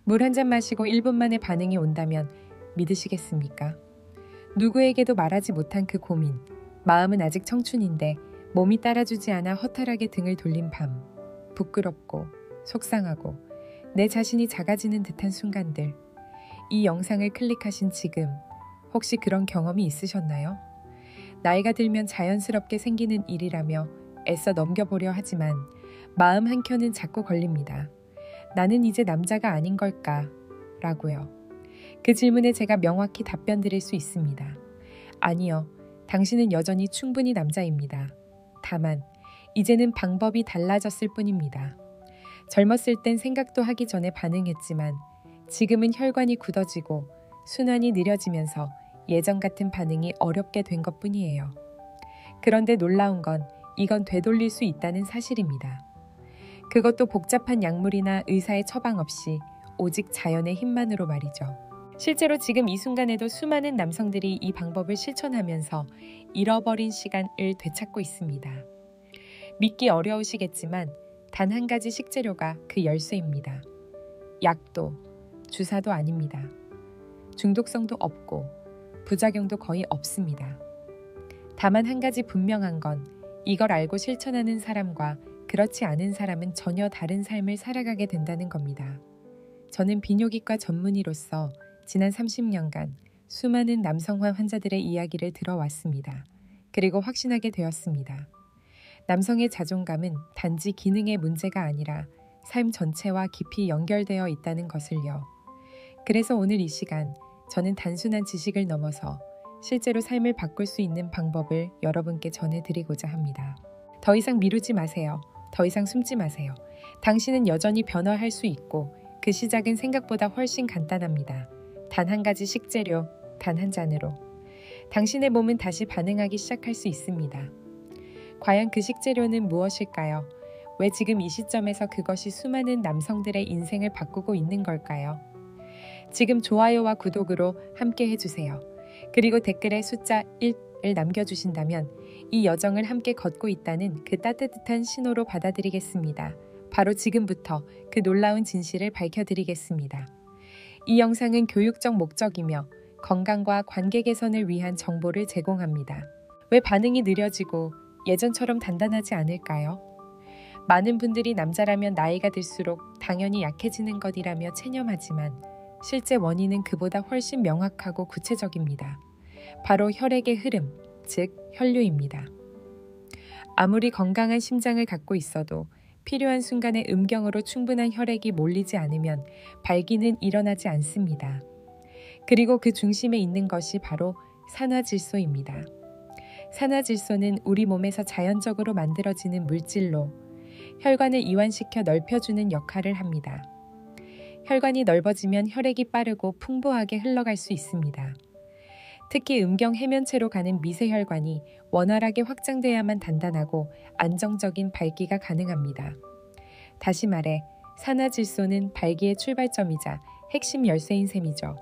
물 한 잔 마시고 1분 만에 반응이 온다면 믿으시겠습니까? 누구에게도 말하지 못한 그 고민. 마음은 아직 청춘인데 몸이 따라주지 않아 허탈하게 등을 돌린 밤. 부끄럽고 속상하고 내 자신이 작아지는 듯한 순간들. 이 영상을 클릭하신 지금 혹시 그런 경험이 있으셨나요? 나이가 들면 자연스럽게 생기는 일이라며 애써 넘겨보려 하지만 마음 한켠은 자꾸 걸립니다. 나는 이제 남자가 아닌 걸까? 라고요. 그 질문에 제가 명확히 답변 드릴 수 있습니다. 아니요. 당신은 여전히 충분히 남자입니다. 다만 이제는 방법이 달라졌을 뿐입니다. 젊었을 땐 생각도 하기 전에 반응했지만 지금은 혈관이 굳어지고 순환이 느려지면서 예전 같은 반응이 어렵게 된 것뿐이에요. 그런데 놀라운 건 이건 되돌릴 수 있다는 사실입니다. 그것도 복잡한 약물이나 의사의 처방 없이 오직 자연의 힘만으로 말이죠. 실제로 지금 이 순간에도 수많은 남성들이 이 방법을 실천하면서 잃어버린 시간을 되찾고 있습니다. 믿기 어려우시겠지만 단 한 가지 식재료가 그 열쇠입니다. 약도, 주사도 아닙니다. 중독성도 없고 부작용도 거의 없습니다. 다만 한 가지 분명한 건 이걸 알고 실천하는 사람과 그렇지 않은 사람은 전혀 다른 삶을 살아가게 된다는 겁니다. 저는 비뇨기과 전문의로서 지난 30년간 수많은 남성화 환자들의 이야기를 들어왔습니다. 그리고 확신하게 되었습니다. 남성의 자존감은 단지 기능의 문제가 아니라 삶 전체와 깊이 연결되어 있다는 것을요. 그래서 오늘 이 시간 저는 단순한 지식을 넘어서 실제로 삶을 바꿀 수 있는 방법을 여러분께 전해드리고자 합니다. 더 이상 미루지 마세요. 더 이상 숨지 마세요. 당신은 여전히 변화할 수 있고 그 시작은 생각보다 훨씬 간단합니다. 단 한 가지 식재료, 단 한 잔으로. 당신의 몸은 다시 반응하기 시작할 수 있습니다. 과연 그 식재료는 무엇일까요? 왜 지금 이 시점에서 그것이 수많은 남성들의 인생을 바꾸고 있는 걸까요? 지금 좋아요와 구독으로 함께 해주세요. 그리고 댓글에 숫자 1을 남겨주신다면 이 여정을 함께 걷고 있다는 그 따뜻한 신호로 받아들이겠습니다. 바로 지금부터 그 놀라운 진실을 밝혀드리겠습니다. 이 영상은 교육적 목적이며 건강과 관계 개선을 위한 정보를 제공합니다. 왜 반응이 느려지고 예전처럼 단단하지 않을까요? 많은 분들이 남자라면 나이가 들수록 당연히 약해지는 것이라며 체념하지만 실제 원인은 그보다 훨씬 명확하고 구체적입니다. 바로 혈액의 흐름, 즉 혈류입니다. 아무리 건강한 심장을 갖고 있어도 필요한 순간에 음경으로 충분한 혈액이 몰리지 않으면 발기는 일어나지 않습니다. 그리고 그 중심에 있는 것이 바로 산화질소입니다. 산화질소는 우리 몸에서 자연적으로 만들어지는 물질로 혈관을 이완시켜 넓혀주는 역할을 합니다. 혈관이 넓어지면 혈액이 빠르고 풍부하게 흘러갈 수 있습니다. 특히 음경 해면체로 가는 미세혈관이 원활하게 확장돼야만 단단하고 안정적인 발기가 가능합니다. 다시 말해 산화질소는 발기의 출발점이자 핵심 열쇠인 셈이죠.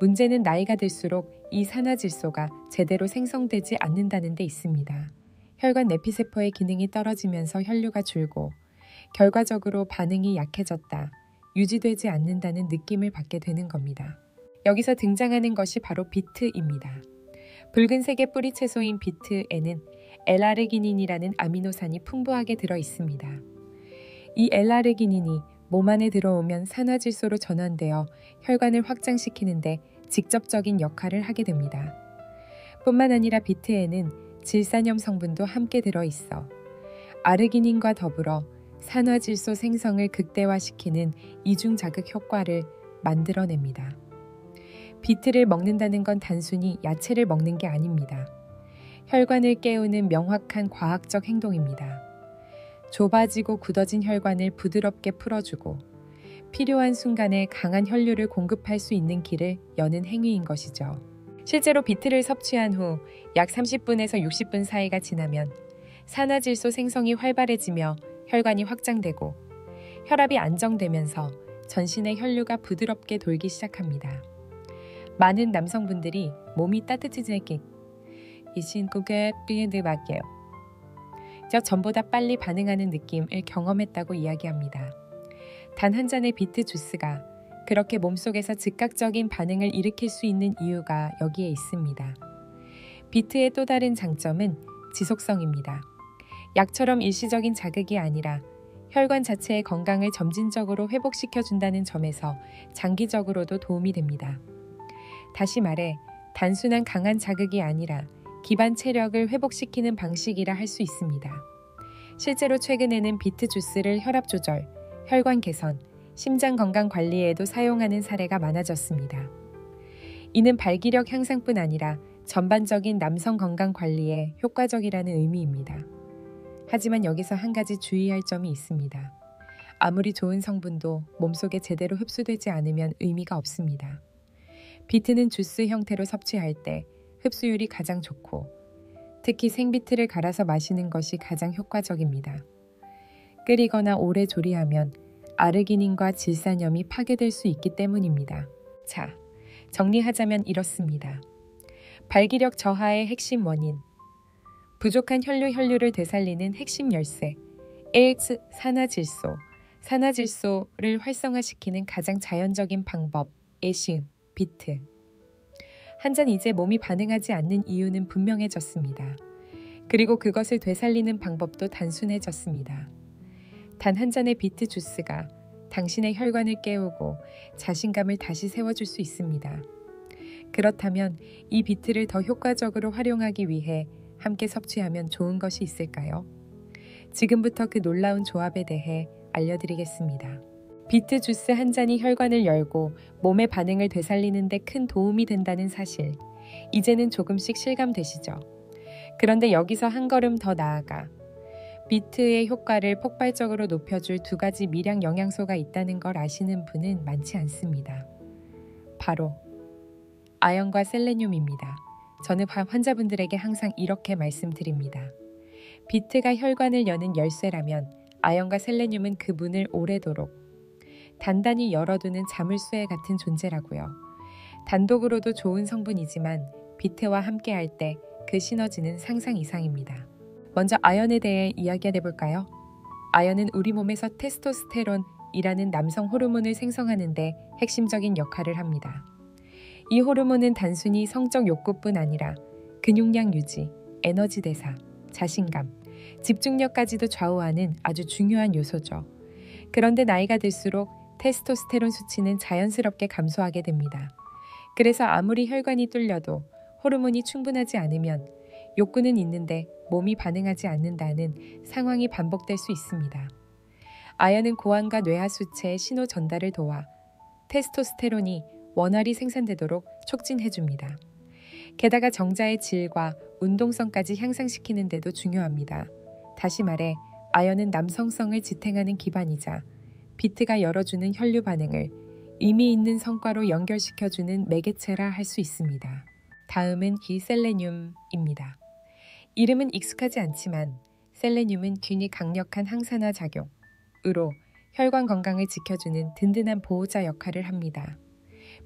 문제는 나이가 들수록 이 산화질소가 제대로 생성되지 않는다는 데 있습니다. 혈관 내피세포의 기능이 떨어지면서 혈류가 줄고 결과적으로 반응이 약해졌다, 유지되지 않는다는 느낌을 받게 되는 겁니다. 여기서 등장하는 것이 바로 비트입니다. 붉은색의 뿌리 채소인 비트에는 L아르기닌이라는 아미노산이 풍부하게 들어 있습니다. 이 L아르기닌이 몸 안에 들어오면 산화질소로 전환되어 혈관을 확장시키는데 직접적인 역할을 하게 됩니다. 뿐만 아니라 비트에는 질산염 성분도 함께 들어있어 아르기닌과 더불어 산화질소 생성을 극대화시키는 이중자극 효과를 만들어냅니다. 비트를 먹는다는 건 단순히 야채를 먹는 게 아닙니다. 혈관을 깨우는 명확한 과학적 행동입니다. 좁아지고 굳어진 혈관을 부드럽게 풀어주고 필요한 순간에 강한 혈류를 공급할 수 있는 길을 여는 행위인 것이죠. 실제로 비트를 섭취한 후 약 30분에서 60분 사이가 지나면 산화질소 생성이 활발해지며 혈관이 확장되고 혈압이 안정되면서 전신의 혈류가 부드럽게 돌기 시작합니다. 많은 남성분들이 몸이 따뜻해지기 이신국의 비엔드밖에요. 즉 전보다 빨리 반응하는 느낌을 경험했다고 이야기합니다. 단 한 잔의 비트 주스가 그렇게 몸속에서 즉각적인 반응을 일으킬 수 있는 이유가 여기에 있습니다. 비트의 또 다른 장점은 지속성입니다. 약처럼 일시적인 자극이 아니라 혈관 자체의 건강을 점진적으로 회복시켜준다는 점에서 장기적으로도 도움이 됩니다. 다시 말해 단순한 강한 자극이 아니라 기반 체력을 회복시키는 방식이라 할 수 있습니다. 실제로 최근에는 비트 주스를 혈압 조절, 혈관 개선, 심장 건강 관리에도 사용하는 사례가 많아졌습니다. 이는 발기력 향상뿐 아니라 전반적인 남성 건강 관리에 효과적이라는 의미입니다. 하지만 여기서 한 가지 주의할 점이 있습니다. 아무리 좋은 성분도 몸속에 제대로 흡수되지 않으면 의미가 없습니다. 비트는 주스 형태로 섭취할 때 흡수율이 가장 좋고 특히 생비트를 갈아서 마시는 것이 가장 효과적입니다. 끓이거나 오래 조리하면 아르기닌과 질산염이 파괴될 수 있기 때문입니다. 자, 정리하자면 이렇습니다. 발기력 저하의 핵심 원인, 부족한 혈류를 되살리는 핵심 열쇠, AX 산화질소를 활성화시키는 가장 자연적인 방법, 에시움, 비트. 한 잔 이제 몸이 반응하지 않는 이유는 분명해졌습니다. 그리고 그것을 되살리는 방법도 단순해졌습니다. 단 한 잔의 비트 주스가 당신의 혈관을 깨우고 자신감을 다시 세워줄 수 있습니다. 그렇다면 이 비트를 더 효과적으로 활용하기 위해 함께 섭취하면 좋은 것이 있을까요? 지금부터 그 놀라운 조합에 대해 알려드리겠습니다. 비트 주스 한 잔이 혈관을 열고 몸의 반응을 되살리는 데 큰 도움이 된다는 사실, 이제는 조금씩 실감되시죠? 그런데 여기서 한 걸음 더 나아가 비트의 효과를 폭발적으로 높여줄 두 가지 미량 영양소가 있다는 걸 아시는 분은 많지 않습니다. 바로 아연과 셀레늄입니다. 저는 환자분들에게 항상 이렇게 말씀드립니다. 비트가 혈관을 여는 열쇠라면 아연과 셀레늄은 그 문을 오래도록 단단히 열어두는 자물쇠 같은 존재라고요. 단독으로도 좋은 성분이지만 비트와 함께할 때 그 시너지는 상상 이상입니다. 먼저 아연에 대해 이야기해 볼까요? 아연은 우리 몸에서 테스토스테론이라는 남성 호르몬을 생성하는 데 핵심적인 역할을 합니다. 이 호르몬은 단순히 성적 욕구뿐 아니라 근육량 유지, 에너지 대사, 자신감, 집중력까지도 좌우하는 아주 중요한 요소죠. 그런데 나이가 들수록 테스토스테론 수치는 자연스럽게 감소하게 됩니다. 그래서 아무리 혈관이 뚫려도 호르몬이 충분하지 않으면 욕구는 있는데 몸이 반응하지 않는다는 상황이 반복될 수 있습니다. 아연은 고환과 뇌하수체의 신호 전달을 도와 테스토스테론이 원활히 생산되도록 촉진해줍니다. 게다가 정자의 질과 운동성까지 향상시키는 데도 중요합니다. 다시 말해 아연은 남성성을 지탱하는 기반이자 비트가 열어주는 혈류 반응을 의미 있는 성과로 연결시켜주는 매개체라 할 수 있습니다. 다음은 셀레늄입니다. 이름은 익숙하지 않지만 셀레늄은 균이 강력한 항산화 작용으로 혈관 건강을 지켜주는 든든한 보호자 역할을 합니다.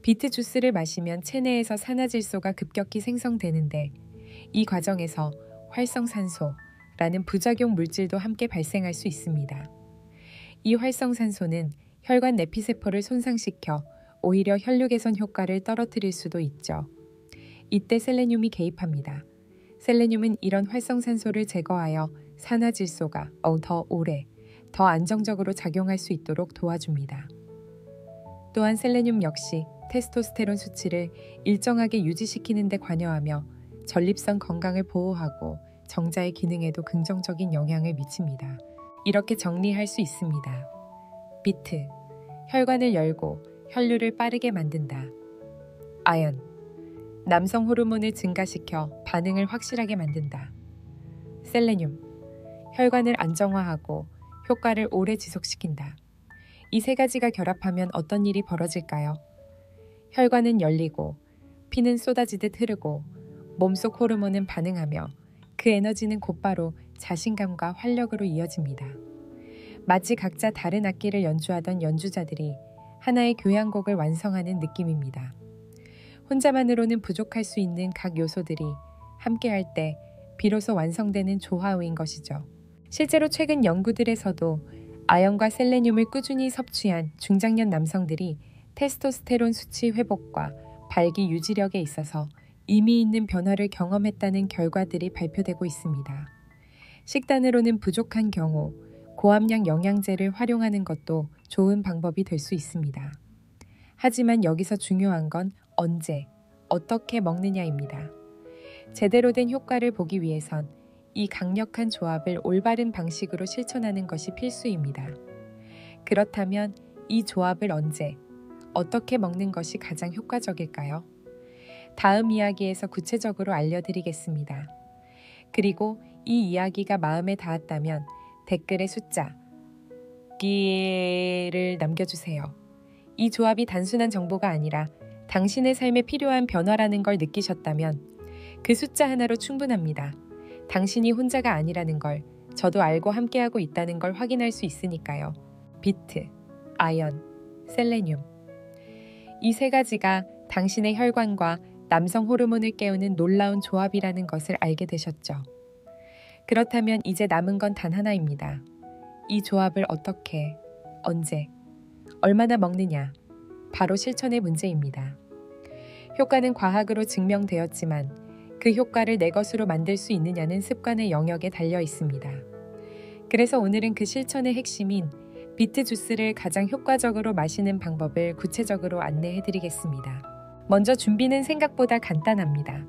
비트 주스를 마시면 체내에서 산화질소가 급격히 생성되는데 이 과정에서 활성산소라는 부작용 물질도 함께 발생할 수 있습니다. 이 활성산소는 혈관 내피세포를 손상시켜 오히려 혈류 개선 효과를 떨어뜨릴 수도 있죠. 이때 셀레늄이 개입합니다. 셀레늄은 이런 활성산소를 제거하여 산화질소가 더 오래, 더 안정적으로 작용할 수 있도록 도와줍니다. 또한 셀레늄 역시 테스토스테론 수치를 일정하게 유지시키는 데 관여하며 전립선 건강을 보호하고 정자의 기능에도 긍정적인 영향을 미칩니다. 이렇게 정리할 수 있습니다. 비트, 혈관을 열고 혈류를 빠르게 만든다. 아연, 남성 호르몬을 증가시켜 반응을 확실하게 만든다. 셀레늄, 혈관을 안정화하고 효과를 오래 지속시킨다. 이 세 가지가 결합하면 어떤 일이 벌어질까요? 혈관은 열리고 피는 쏟아지듯 흐르고 몸속 호르몬은 반응하며 그 에너지는 곧바로 자신감과 활력으로 이어집니다. 마치 각자 다른 악기를 연주하던 연주자들이 하나의 교향곡을 완성하는 느낌입니다. 혼자만으로는 부족할 수 있는 각 요소들이 함께할 때 비로소 완성되는 조화인 것이죠. 실제로 최근 연구들에서도 아연과 셀레늄을 꾸준히 섭취한 중장년 남성들이 테스토스테론 수치 회복과 발기 유지력에 있어서 의미 있는 변화를 경험했다는 결과들이 발표되고 있습니다. 식단으로는 부족한 경우 고함량 영양제를 활용하는 것도 좋은 방법이 될 수 있습니다. 하지만 여기서 중요한 건 언제, 어떻게 먹느냐입니다. 제대로 된 효과를 보기 위해선 이 강력한 조합을 올바른 방식으로 실천하는 것이 필수입니다. 그렇다면 이 조합을 언제, 어떻게 먹는 것이 가장 효과적일까요? 다음 이야기에서 구체적으로 알려드리겠습니다. 그리고 이 이야기가 마음에 닿았다면 댓글에 숫자 를 남겨주세요. 이 조합이 단순한 정보가 아니라 당신의 삶에 필요한 변화라는 걸 느끼셨다면 그 숫자 하나로 충분합니다. 당신이 혼자가 아니라는 걸 저도 알고 함께하고 있다는 걸 확인할 수 있으니까요. 비트, 아연, 셀레늄. 이 세 가지가 당신의 혈관과 남성 호르몬을 깨우는 놀라운 조합이라는 것을 알게 되셨죠. 그렇다면 이제 남은 건 단 하나입니다. 이 조합을 어떻게, 언제, 얼마나 먹느냐, 바로 실천의 문제입니다. 효과는 과학으로 증명되었지만 그 효과를 내 것으로 만들 수 있느냐는 습관의 영역에 달려 있습니다. 그래서 오늘은 그 실천의 핵심인 비트 주스를 가장 효과적으로 마시는 방법을 구체적으로 안내해드리겠습니다. 먼저 준비는 생각보다 간단합니다.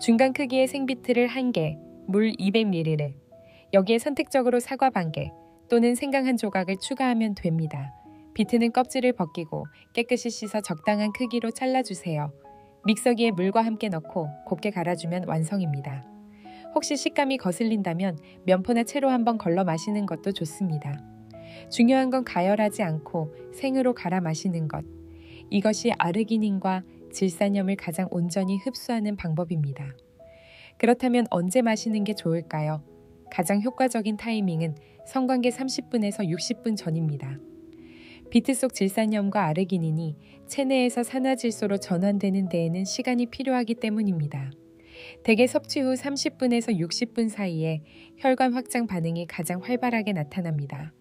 중간 크기의 생비트를 1개, 물 200ml, 여기에 선택적으로 사과 1개 또는 생강 1조각을 추가하면 됩니다. 비트는 껍질을 벗기고 깨끗이 씻어 적당한 크기로 잘라주세요. 믹서기에 물과 함께 넣고 곱게 갈아주면 완성입니다. 혹시 식감이 거슬린다면 면포나 채로 한번 걸러 마시는 것도 좋습니다. 중요한 건 가열하지 않고 생으로 갈아 마시는 것. 이것이 아르기닌과 질산염을 가장 온전히 흡수하는 방법입니다. 그렇다면 언제 마시는 게 좋을까요? 가장 효과적인 타이밍은 성관계 30분에서 60분 전입니다. 비트 속 질산염과 아르기닌이 체내에서 산화질소로 전환되는 데에는 시간이 필요하기 때문입니다. 대개 섭취 후 30분에서 60분 사이에 혈관 확장 반응이 가장 활발하게 나타납니다.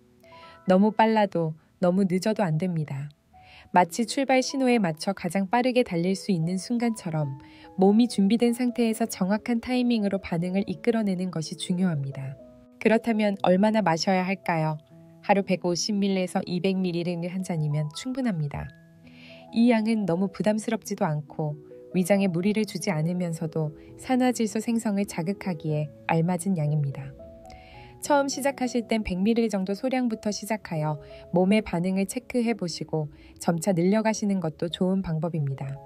너무 빨라도 너무 늦어도 안 됩니다. 마치 출발 신호에 맞춰 가장 빠르게 달릴 수 있는 순간처럼 몸이 준비된 상태에서 정확한 타이밍으로 반응을 이끌어내는 것이 중요합니다. 그렇다면 얼마나 마셔야 할까요? 하루 150ml에서 200ml를 한 잔이면 충분합니다. 이 양은 너무 부담스럽지도 않고 위장에 무리를 주지 않으면서도 산화질소 생성을 자극하기에 알맞은 양입니다. 처음 시작하실 땐 100ml 정도 소량부터 시작하여 몸의 반응을 체크해 보시고 점차 늘려가시는 것도 좋은 방법입니다.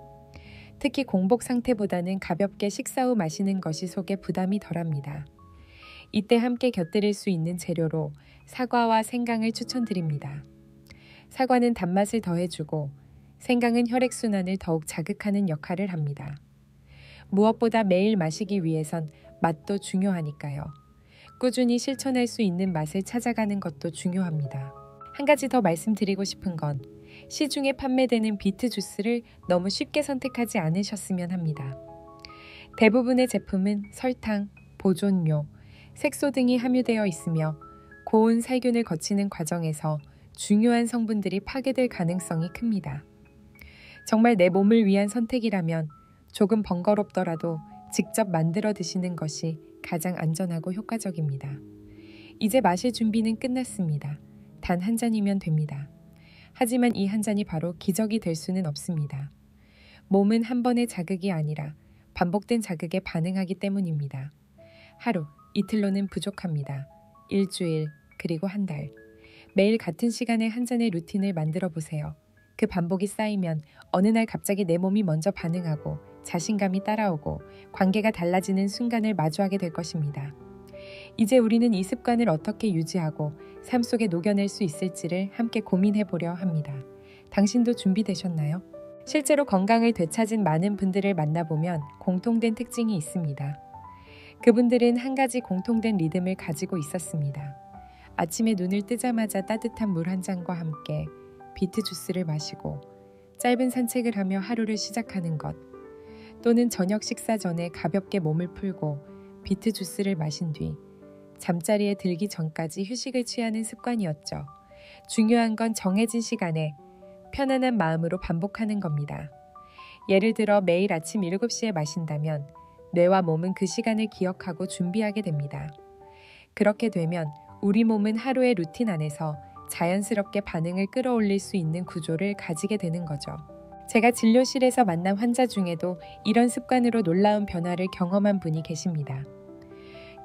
특히 공복 상태보다는 가볍게 식사 후 마시는 것이 속에 부담이 덜합니다. 이때 함께 곁들일 수 있는 재료로 사과와 생강을 추천드립니다. 사과는 단맛을 더해주고 생강은 혈액순환을 더욱 자극하는 역할을 합니다. 무엇보다 매일 마시기 위해선 맛도 중요하니까요. 꾸준히 실천할 수 있는 맛을 찾아가는 것도 중요합니다. 한 가지 더 말씀드리고 싶은 건 시중에 판매되는 비트 주스를 너무 쉽게 선택하지 않으셨으면 합니다. 대부분의 제품은 설탕, 보존료, 색소 등이 함유되어 있으며 고온 살균을 거치는 과정에서 중요한 성분들이 파괴될 가능성이 큽니다. 정말 내 몸을 위한 선택이라면 조금 번거롭더라도 직접 만들어 드시는 것이 가장 안전하고 효과적입니다. 이제 마실 준비는 끝났습니다. 단 한 잔이면 됩니다. 하지만 이 한 잔이 바로 기적이 될 수는 없습니다. 몸은 한 번의 자극이 아니라 반복된 자극에 반응하기 때문입니다. 하루, 이틀로는 부족합니다. 일주일, 그리고 한 달. 매일 같은 시간에 한 잔의 루틴을 만들어 보세요. 그 반복이 쌓이면 어느 날 갑자기 내 몸이 먼저 반응하고 자신감이 따라오고 관계가 달라지는 순간을 마주하게 될 것입니다. 이제 우리는 이 습관을 어떻게 유지하고 삶 속에 녹여낼 수 있을지를 함께 고민해 보려 합니다. 당신도 준비되셨나요? 실제로 건강을 되찾은 많은 분들을 만나보면 공통된 특징이 있습니다. 그분들은 한 가지 공통된 리듬을 가지고 있었습니다. 아침에 눈을 뜨자마자 따뜻한 물 한 잔과 함께 비트 주스를 마시고 짧은 산책을 하며 하루를 시작하는 것, 또는 저녁 식사 전에 가볍게 몸을 풀고 비트 주스를 마신 뒤 잠자리에 들기 전까지 휴식을 취하는 습관이었죠. 중요한 건 정해진 시간에 편안한 마음으로 반복하는 겁니다. 예를 들어 매일 아침 7시에 마신다면 뇌와 몸은 그 시간을 기억하고 준비하게 됩니다. 그렇게 되면 우리 몸은 하루의 루틴 안에서 자연스럽게 반응을 끌어올릴 수 있는 구조를 가지게 되는 거죠. 제가 진료실에서 만난 환자 중에도 이런 습관으로 놀라운 변화를 경험한 분이 계십니다.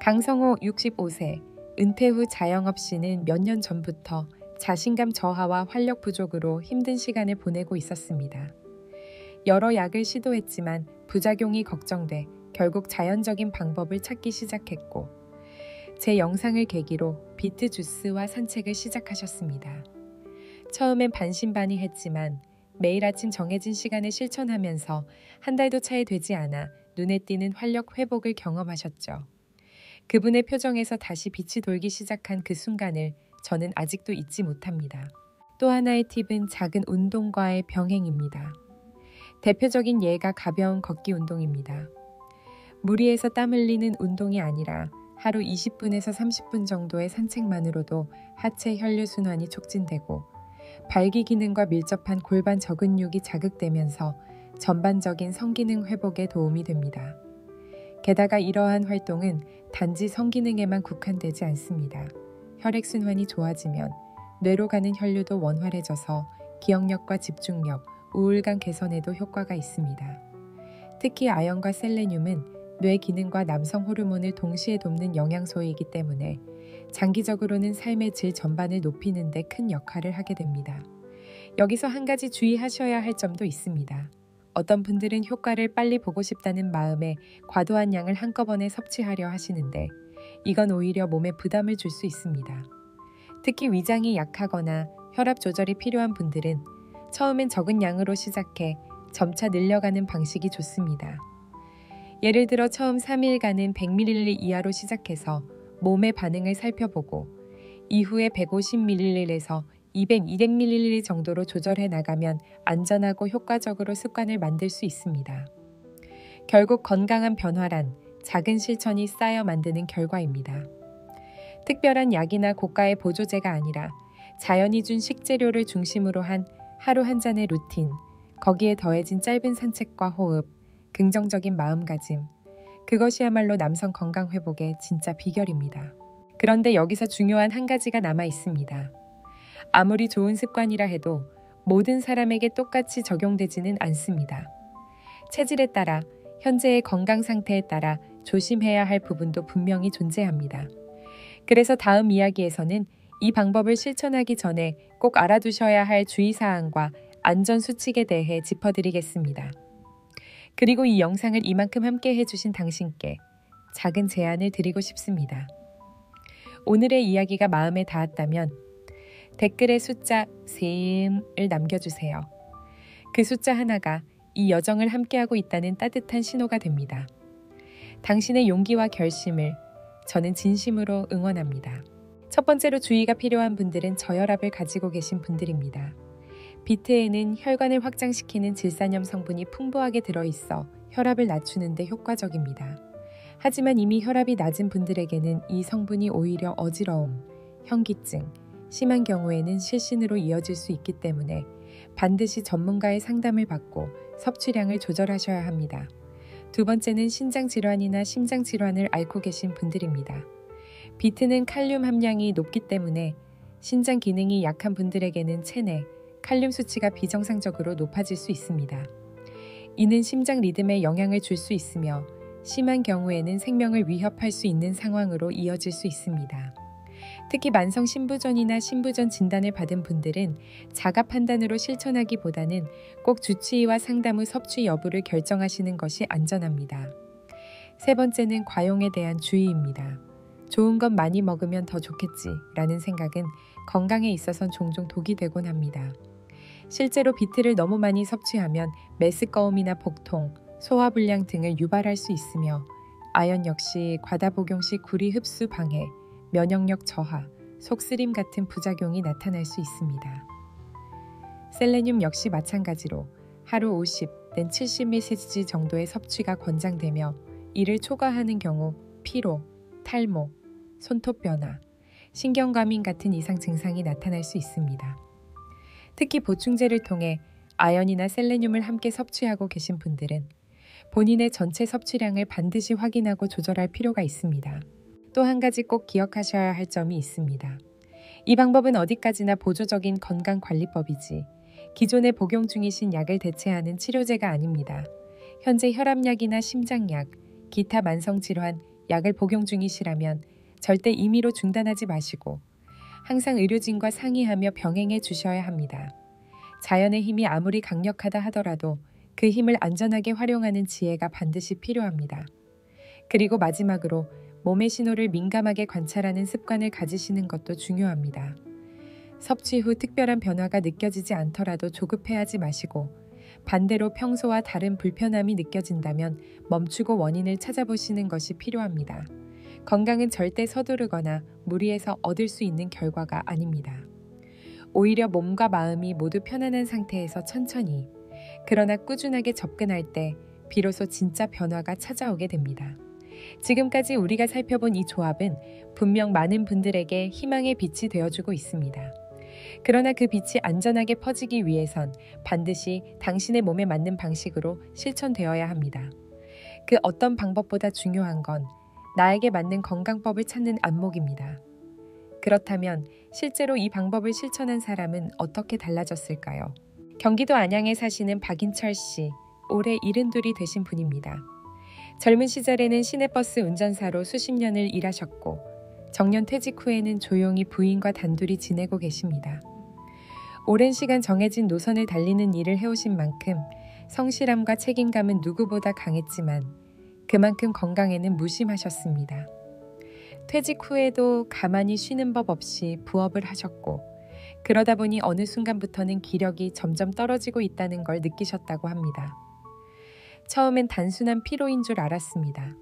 강성호 65세, 은퇴 후 자영업 씨는 몇 년 전부터 자신감 저하와 활력 부족으로 힘든 시간을 보내고 있었습니다. 여러 약을 시도했지만 부작용이 걱정돼 결국 자연적인 방법을 찾기 시작했고, 제 영상을 계기로 비트 주스와 산책을 시작하셨습니다. 처음엔 반신반의했지만 매일 아침 정해진 시간에 실천하면서 한 달도 차이 되지 않아 눈에 띄는 활력 회복을 경험하셨죠. 그분의 표정에서 다시 빛이 돌기 시작한 그 순간을 저는 아직도 잊지 못합니다. 또 하나의 팁은 작은 운동과의 병행입니다. 대표적인 예가 가벼운 걷기 운동입니다. 무리해서 땀 흘리는 운동이 아니라 하루 20분에서 30분 정도의 산책만으로도 하체 혈류순환이 촉진되고 발기 기능과 밀접한 골반 저근육이 자극되면서 전반적인 성기능 회복에 도움이 됩니다. 게다가 이러한 활동은 단지 성기능에만 국한되지 않습니다. 혈액순환이 좋아지면 뇌로 가는 혈류도 원활해져서 기억력과 집중력, 우울감 개선에도 효과가 있습니다. 특히 아연과 셀레늄은 뇌 기능과 남성 호르몬을 동시에 돕는 영양소이기 때문에 장기적으로는 삶의 질 전반을 높이는 데 큰 역할을 하게 됩니다. 여기서 한 가지 주의하셔야 할 점도 있습니다. 어떤 분들은 효과를 빨리 보고 싶다는 마음에 과도한 양을 한꺼번에 섭취하려 하시는데 이건 오히려 몸에 부담을 줄 수 있습니다. 특히 위장이 약하거나 혈압 조절이 필요한 분들은 처음엔 적은 양으로 시작해 점차 늘려가는 방식이 좋습니다. 예를 들어 처음 3일간은 100ml 이하로 시작해서 몸의 반응을 살펴보고 이후에 150ml에서 200ml 정도로 조절해 나가면 안전하고 효과적으로 습관을 만들 수 있습니다. 결국 건강한 변화란 작은 실천이 쌓여 만드는 결과입니다. 특별한 약이나 고가의 보조제가 아니라 자연이 준 식재료를 중심으로 한 하루 한 잔의 루틴, 거기에 더해진 짧은 산책과 호흡, 긍정적인 마음가짐, 그것이야말로 남성 건강 회복의 진짜 비결입니다. 그런데 여기서 중요한 한 가지가 남아 있습니다. 아무리 좋은 습관이라 해도 모든 사람에게 똑같이 적용되지는 않습니다. 체질에 따라, 현재의 건강 상태에 따라 조심해야 할 부분도 분명히 존재합니다. 그래서 다음 이야기에서는 이 방법을 실천하기 전에 꼭 알아두셔야 할 주의사항과 안전수칙에 대해 짚어드리겠습니다. 그리고 이 영상을 이만큼 함께 해주신 당신께 작은 제안을 드리고 싶습니다. 오늘의 이야기가 마음에 닿았다면 댓글에 숫자 3을 남겨주세요. 그 숫자 하나가 이 여정을 함께하고 있다는 따뜻한 신호가 됩니다. 당신의 용기와 결심을 저는 진심으로 응원합니다. 첫 번째로 주의가 필요한 분들은 저혈압을 가지고 계신 분들입니다. 비트에는 혈관을 확장시키는 질산염 성분이 풍부하게 들어있어 혈압을 낮추는 데 효과적입니다. 하지만 이미 혈압이 낮은 분들에게는 이 성분이 오히려 어지러움, 현기증, 심한 경우에는 실신으로 이어질 수 있기 때문에 반드시 전문가의 상담을 받고 섭취량을 조절하셔야 합니다. 두 번째는 신장질환이나 심장질환을 앓고 계신 분들입니다. 비트는 칼륨 함량이 높기 때문에 신장 기능이 약한 분들에게는 체내, 칼륨 수치가 비정상적으로 높아질 수 있습니다. 이는 심장 리듬에 영향을 줄 수 있으며 심한 경우에는 생명을 위협할 수 있는 상황으로 이어질 수 있습니다. 특히 만성 신부전이나 신부전 진단을 받은 분들은 자가 판단으로 실천하기보다는 꼭 주치의와 상담 후 섭취 여부를 결정하시는 것이 안전합니다. 세 번째는 과용에 대한 주의입니다. 좋은 것 많이 먹으면 더 좋겠지 라는 생각은 건강에 있어선 종종 독이 되곤 합니다. 실제로 비트를 너무 많이 섭취하면 메스꺼움이나 복통, 소화불량 등을 유발할 수 있으며 아연 역시 과다 복용 시 구리 흡수 방해, 면역력 저하, 속쓰림 같은 부작용이 나타날 수 있습니다. 셀레늄 역시 마찬가지로 하루 50, 낸 70mg 정도의 섭취가 권장되며 이를 초과하는 경우 피로, 탈모, 손톱 변화, 신경과민 같은 이상 증상이 나타날 수 있습니다. 특히 보충제를 통해 아연이나 셀레늄을 함께 섭취하고 계신 분들은 본인의 전체 섭취량을 반드시 확인하고 조절할 필요가 있습니다. 또 한 가지 꼭 기억하셔야 할 점이 있습니다. 이 방법은 어디까지나 보조적인 건강관리법이지 기존에 복용 중이신 약을 대체하는 치료제가 아닙니다. 현재 혈압약이나 심장약, 기타 만성질환, 약을 복용 중이시라면 절대 임의로 중단하지 마시고 항상 의료진과 상의하며 병행해 주셔야 합니다. 자연의 힘이 아무리 강력하다 하더라도 그 힘을 안전하게 활용하는 지혜가 반드시 필요합니다. 그리고 마지막으로 몸의 신호를 민감하게 관찰하는 습관을 가지시는 것도 중요합니다. 섭취 후 특별한 변화가 느껴지지 않더라도 조급해하지 마시고 반대로 평소와 다른 불편함이 느껴진다면 멈추고 원인을 찾아보시는 것이 필요합니다. 건강은 절대 서두르거나 무리해서 얻을 수 있는 결과가 아닙니다. 오히려 몸과 마음이 모두 편안한 상태에서 천천히, 그러나 꾸준하게 접근할 때 비로소 진짜 변화가 찾아오게 됩니다. 지금까지 우리가 살펴본 이 조합은 분명 많은 분들에게 희망의 빛이 되어주고 있습니다. 그러나 그 빛이 안전하게 퍼지기 위해선 반드시 당신의 몸에 맞는 방식으로 실천되어야 합니다. 그 어떤 방법보다 중요한 건 나에게 맞는 건강법을 찾는 안목입니다. 그렇다면 실제로 이 방법을 실천한 사람은 어떻게 달라졌을까요? 경기도 안양에 사시는 박인철 씨, 올해 72이 되신 분입니다. 젊은 시절에는 시내버스 운전사로 수십 년을 일하셨고 정년 퇴직 후에는 조용히 부인과 단둘이 지내고 계십니다. 오랜 시간 정해진 노선을 달리는 일을 해오신 만큼 성실함과 책임감은 누구보다 강했지만 그만큼 건강에는 무심하셨습니다. 퇴직 후에도 가만히 쉬는 법 없이 부업을 하셨고 그러다 보니 어느 순간부터는 기력이 점점 떨어지고 있다는 걸 느끼셨다고 합니다. 처음엔 단순한 피로인 줄 알았습니다.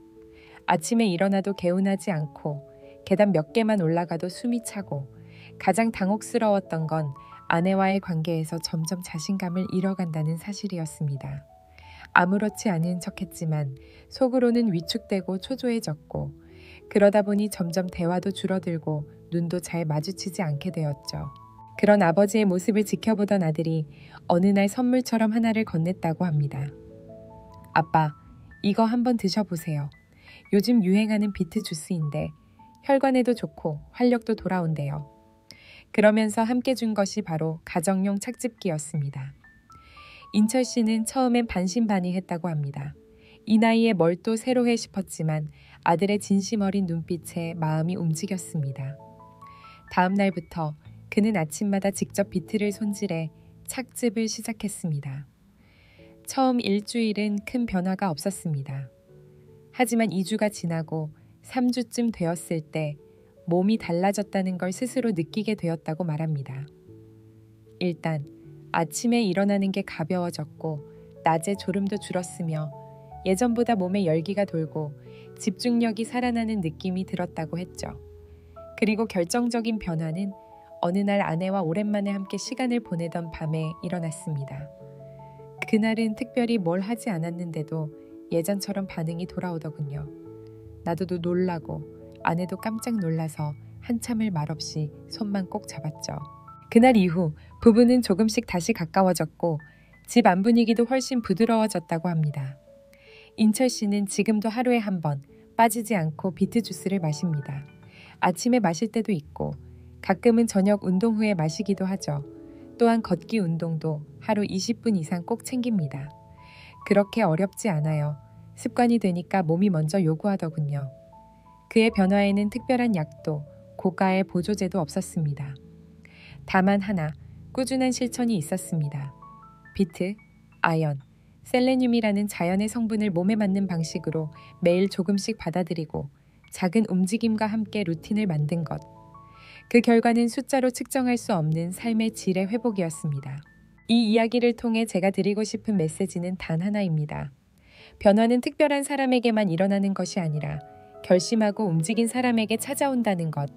아침에 일어나도 개운하지 않고 계단 몇 개만 올라가도 숨이 차고 가장 당혹스러웠던 건 아내와의 관계에서 점점 자신감을 잃어간다는 사실이었습니다. 아무렇지 않은 척했지만 속으로는 위축되고 초조해졌고 그러다 보니 점점 대화도 줄어들고 눈도 잘 마주치지 않게 되었죠. 그런 아버지의 모습을 지켜보던 아들이 어느 날 선물처럼 하나를 건넸다고 합니다. 아빠, 이거 한번 드셔보세요. 요즘 유행하는 비트 주스인데 혈관에도 좋고 활력도 돌아온대요. 그러면서 함께 준 것이 바로 가정용 착즙기였습니다. 인철 씨는 처음엔 반신반의했다고 합니다. 이 나이에 뭘 또 새로 해 싶었지만 아들의 진심 어린 눈빛에 마음이 움직였습니다. 다음 날부터 그는 아침마다 직접 비트를 손질해 착즙을 시작했습니다. 처음 일주일은 큰 변화가 없었습니다. 하지만 2주가 지나고 3주쯤 되었을 때 몸이 달라졌다는 걸 스스로 느끼게 되었다고 말합니다. 일단 아침에 일어나는 게 가벼워졌고 낮에 졸음도 줄었으며 예전보다 몸에 열기가 돌고 집중력이 살아나는 느낌이 들었다고 했죠. 그리고 결정적인 변화는 어느 날 아내와 오랜만에 함께 시간을 보내던 밤에 일어났습니다. 그날은 특별히 뭘 하지 않았는데도 예전처럼 반응이 돌아오더군요. 나도 놀라고 아내도 깜짝 놀라서 한참을 말없이 손만 꼭 잡았죠. 그날 이후 부부는 조금씩 다시 가까워졌고 집 안 분위기도 훨씬 부드러워졌다고 합니다. 인철 씨는 지금도 하루에 한 번 빠지지 않고 비트 주스를 마십니다. 아침에 마실 때도 있고 가끔은 저녁 운동 후에 마시기도 하죠. 또한 걷기 운동도 하루 20분 이상 꼭 챙깁니다. 그렇게 어렵지 않아요. 습관이 되니까 몸이 먼저 요구하더군요. 그의 변화에는 특별한 약도 고가의 보조제도 없었습니다. 다만 하나, 꾸준한 실천이 있었습니다. 비트, 아연, 셀레늄이라는 자연의 성분을 몸에 맞는 방식으로 매일 조금씩 받아들이고 작은 움직임과 함께 루틴을 만든 것. 그 결과는 숫자로 측정할 수 없는 삶의 질의 회복이었습니다. 이 이야기를 통해 제가 드리고 싶은 메시지는 단 하나입니다. 변화는 특별한 사람에게만 일어나는 것이 아니라 결심하고 움직인 사람에게 찾아온다는 것.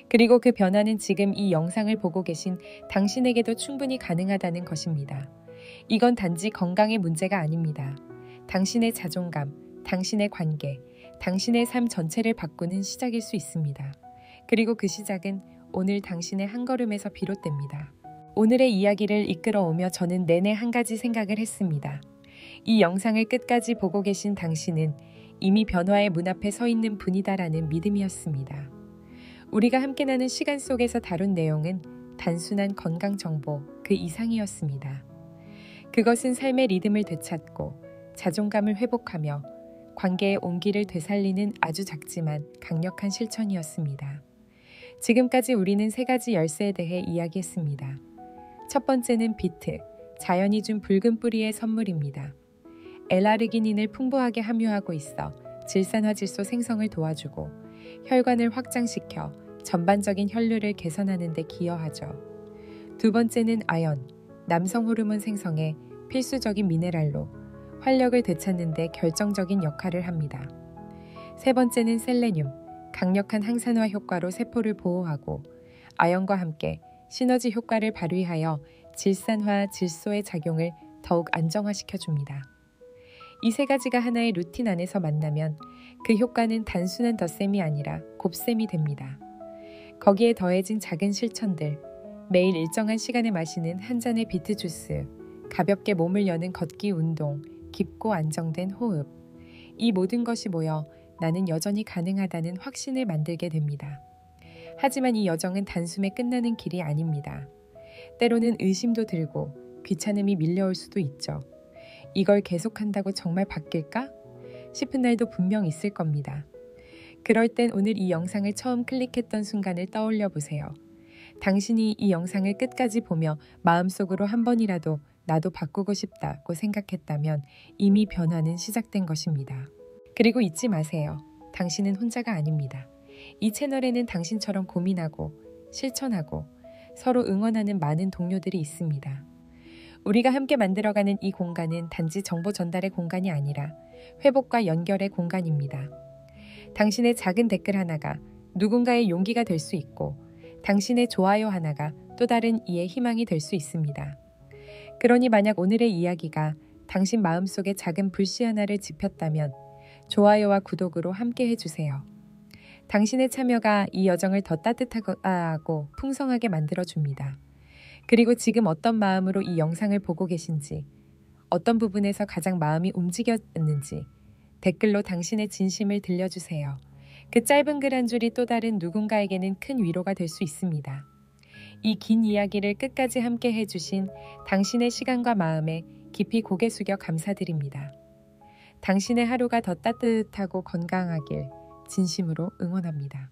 그리고 그 변화는 지금 이 영상을 보고 계신 당신에게도 충분히 가능하다는 것입니다. 이건 단지 건강의 문제가 아닙니다. 당신의 자존감, 당신의 관계, 당신의 삶 전체를 바꾸는 시작일 수 있습니다. 그리고 그 시작은 오늘 당신의 한 걸음에서 비롯됩니다. 오늘의 이야기를 이끌어오며 저는 내내 한 가지 생각을 했습니다. 이 영상을 끝까지 보고 계신 당신은 이미 변화의 문 앞에 서 있는 분이다라는 믿음이었습니다. 우리가 함께 나눈 시간 속에서 다룬 내용은 단순한 건강 정보 그 이상이었습니다. 그것은 삶의 리듬을 되찾고 자존감을 회복하며 관계의 온기를 되살리는 아주 작지만 강력한 실천이었습니다. 지금까지 우리는 세 가지 열쇠에 대해 이야기했습니다. 첫 번째는 비트, 자연이 준 붉은 뿌리의 선물입니다. L아르기닌을 풍부하게 함유하고 있어 질산화질소 생성을 도와주고 혈관을 확장시켜 전반적인 혈류를 개선하는 데 기여하죠. 두 번째는 아연, 남성 호르몬 생성에 필수적인 미네랄로 활력을 되찾는 데 결정적인 역할을 합니다. 세 번째는 셀레늄, 강력한 항산화 효과로 세포를 보호하고 아연과 함께 시너지 효과를 발휘하여 질산화 질소의 작용을 더욱 안정화시켜줍니다. 이 세 가지가 하나의 루틴 안에서 만나면 그 효과는 단순한 덧셈이 아니라 곱셈이 됩니다. 거기에 더해진 작은 실천들, 매일 일정한 시간에 마시는 한 잔의 비트 주스, 가볍게 몸을 여는 걷기 운동, 깊고 안정된 호흡, 이 모든 것이 모여 나는 여전히 가능하다는 확신을 만들게 됩니다. 하지만 이 여정은 단숨에 끝나는 길이 아닙니다. 때로는 의심도 들고 귀찮음이 밀려올 수도 있죠. 이걸 계속한다고 정말 바뀔까? 싶은 날도 분명 있을 겁니다. 그럴 땐 오늘 이 영상을 처음 클릭했던 순간을 떠올려 보세요. 당신이 이 영상을 끝까지 보며 마음속으로 한 번이라도 나도 바꾸고 싶다고 생각했다면 이미 변화는 시작된 것입니다. 그리고 잊지 마세요. 당신은 혼자가 아닙니다. 이 채널에는 당신처럼 고민하고 실천하고 서로 응원하는 많은 동료들이 있습니다. 우리가 함께 만들어가는 이 공간은 단지 정보 전달의 공간이 아니라 회복과 연결의 공간입니다. 당신의 작은 댓글 하나가 누군가의 용기가 될 수 있고 당신의 좋아요 하나가 또 다른 이의 희망이 될 수 있습니다. 그러니 만약 오늘의 이야기가 당신 마음속에 작은 불씨 하나를 지폈다면 좋아요와 구독으로 함께 해주세요. 당신의 참여가 이 여정을 더 따뜻하고 풍성하게 만들어줍니다. 그리고 지금 어떤 마음으로 이 영상을 보고 계신지, 어떤 부분에서 가장 마음이 움직였는지 댓글로 당신의 진심을 들려주세요. 그 짧은 글 한 줄이 또 다른 누군가에게는 큰 위로가 될 수 있습니다. 이 긴 이야기를 끝까지 함께 해주신 당신의 시간과 마음에 깊이 고개 숙여 감사드립니다. 당신의 하루가 더 따뜻하고 건강하길 진심으로 응원합니다.